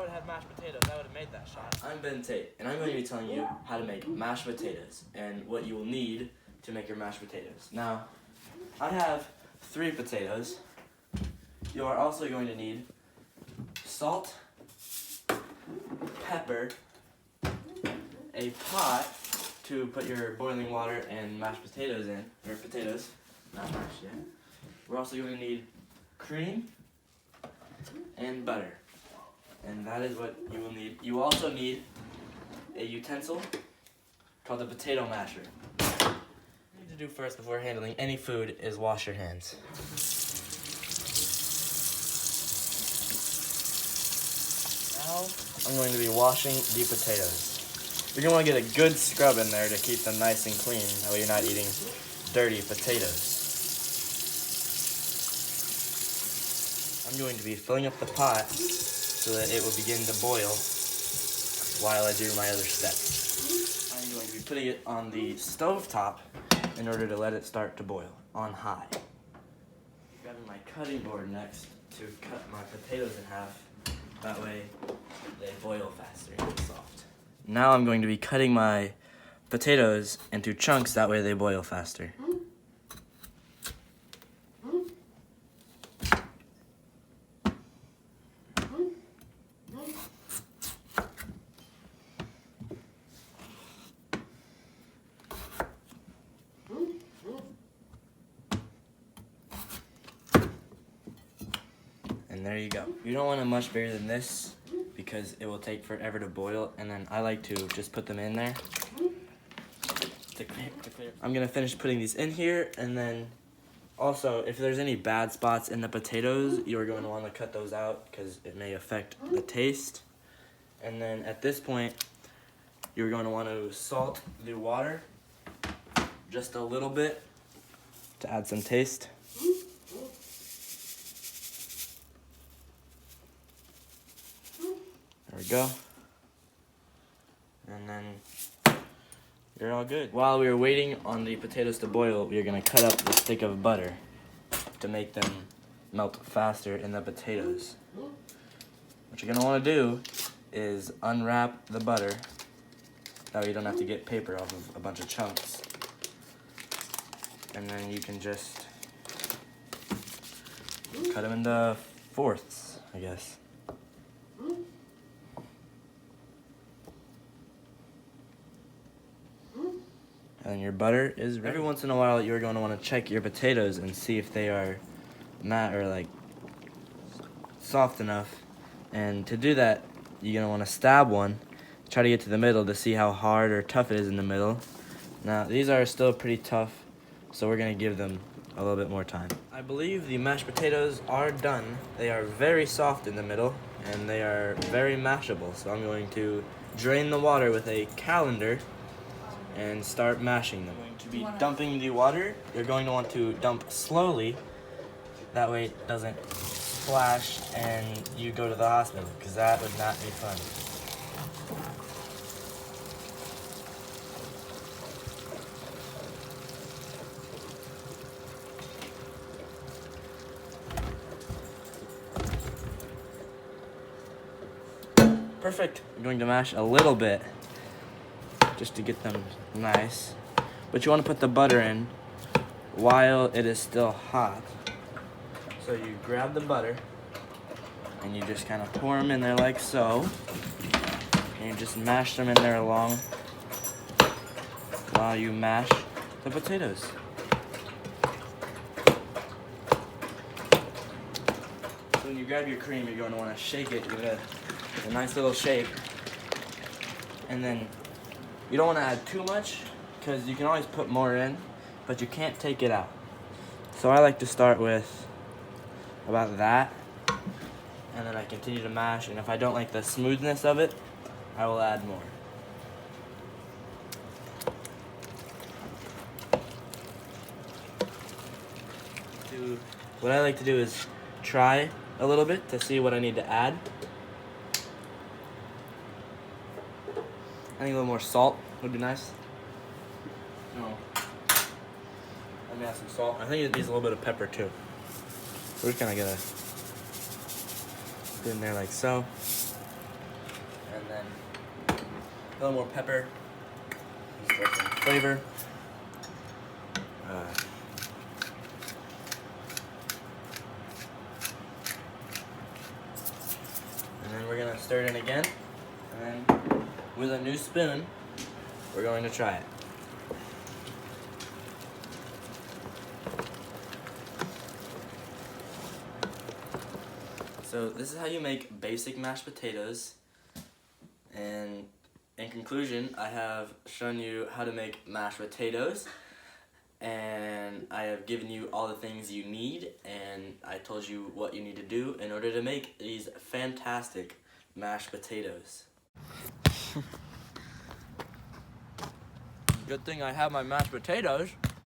have had mashed potatoes, I would have made that shot. I'm Tate, and I'm going to be telling you how to make mashed potatoes and what you will need to make your mashed potatoes. Now, I have 3 potatoes. You are also going to need salt, pepper, a pot to put your boiling water and mashed potatoes in, or potatoes, not mashed yet. We're also going to need cream and butter, and that is what you will need. You also need a utensil called a potato masher. What you need to do first before handling any food is wash your hands. Now I'm going to be washing the potatoes. You're going to want to get a good scrub in there to keep them nice and clean, that way you're not eating dirty potatoes. I'm going to be filling up the pot so that it will begin to boil while I do my other steps. I'm going to be putting it on the stove top in order to let it start to boil on high. Grabbing my cutting board next to cut my potatoes in half, that way they boil faster and get soft. Now I'm going to be cutting my potatoes into chunks, that way they boil faster. And there you go. You don't want it much bigger than this because it will take forever to boil, and then I like to just put them in there to clear. I'm gonna finish putting these in here, and then also if there's any bad spots in the potatoes, you're going to want to cut those out because it may affect the taste. And then at this point, you're going to want to salt the water just a little bit to add some taste. There we go. And then you're all good. While we were waiting on the potatoes to boil, we are going to cut up the stick of butter to make them melt faster in the potatoes. What you're going to want to do is unwrap the butter. That way you don't have to get paper off of a bunch of chunks. And then you can just cut them into fourths, I guess. And your butter is ready. Every once in a while, you're going to want to check your potatoes and see if they are matte or like soft enough. And to do that, you're going to want to stab one, try to get to the middle to see how hard or tough it is in the middle. Now, these are still pretty tough, so we're going to give them a little bit more time. I believe the mashed potatoes are done. They are very soft in the middle, and they are very mashable. So I'm going to drain the water with a colander and start mashing them. I'm going to be dumping the water. You're going to want to dump slowly. That way it doesn't splash and you go to the hospital, because that would not be fun. Perfect. I'm going to mash a little bit just to get them nice. But you want to put the butter in while it is still hot. So you grab the butter and you just kind of pour them in there like so. And you just mash them in there along while you mash the potatoes. So when you grab your cream, you're going to want to shake it, give it a nice little shake. And then you don't want to add too much because you can always put more in, but you can't take it out. So I like to start with about that, and then I continue to mash, and if I don't like the smoothness of it, I will add more. What I like to do is try a little bit to see what I need to add. I think a little more salt would be nice. No. Let me add some salt. I think it needs a little bit of pepper too. We're just kind of gonna put it in there like so. and then a little more pepper for some flavor. And then we're gonna stir it in again, and then with a new spoon, we're going to try it. So this is how you make basic mashed potatoes, and in conclusion, I have shown you how to make mashed potatoes, and I have given you all the things you need, and I told you what you need to do in order to make these fantastic mashed potatoes. Good thing I have my mashed potatoes.